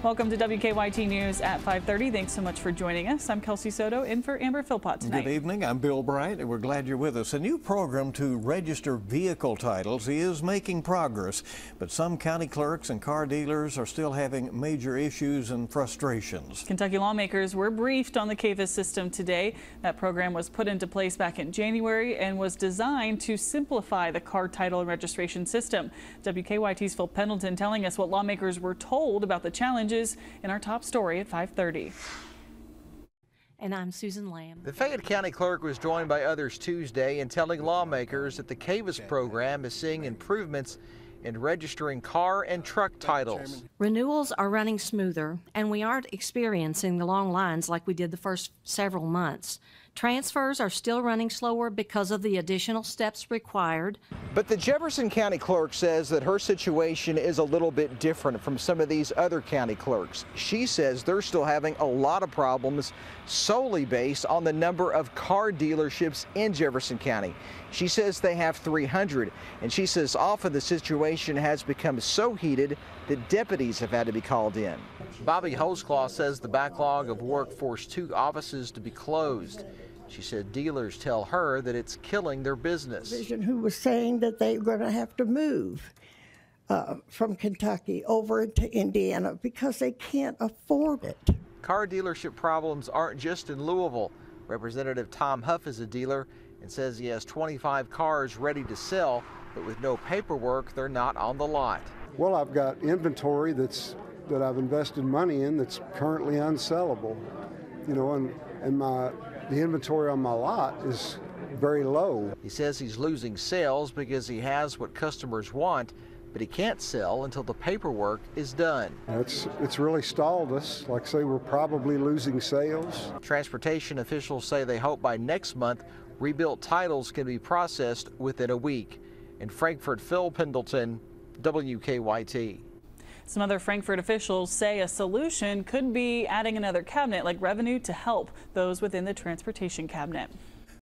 Welcome to WKYT News at 5:30. Thanks so much for joining us. I'm Kelsey Soto in for Amber Philpott tonight. Good evening. I'm Bill Bright, and we're glad you're with us. A new program to register vehicle titles is making progress, but some county clerks and car dealers are still having major issues and frustrations. Kentucky lawmakers were briefed on the KAVIS system today. That program was put into place back in January and was designed to simplify the car title and registration system. WKYT's Phil Pendleton telling us what lawmakers were told about the challenges in our top story at 5:30. And I'm Susan Lamb. The Fayette County Clerk was joined by others Tuesday in telling lawmakers that the KAVIS program is seeing improvements in registering car and truck titles. Renewals are running smoother, and we aren't experiencing the long lines like we did the first several months. Transfers are still running slower because of the additional steps required. But the Jefferson County Clerk says that her situation is a little bit different from some of these other county clerks. She says they're still having a lot of problems solely based on the number of car dealerships in Jefferson County. She says they have 300, and she says often the situation has become so heated that deputies have had to be called in. Bobby Holzclaw says the backlog of work forced 2 offices to be closed. She said dealers tell her that it's killing their business. Who was saying that they were going to have to move from Kentucky over to Indiana because they can't afford it. Car dealership problems aren't just in Louisville. Representative Tom Huff is a dealer and says he has 25 cars ready to sell, but with no paperwork, they're not on the lot. Well, I've got inventory that I've invested money in that's currently unsellable, you know, and the inventory on my lot is very low. He says he's losing sales because he has what customers want, but he can't sell until the paperwork is done. It's really stalled us. Like I say, we're probably losing sales. Transportation officials say they hope by next month rebuilt titles can be processed within a week. In Frankfort, Phil Pendleton, WKYT. Some other Frankfort officials say a solution could be adding another cabinet like revenue to help those within the transportation cabinet.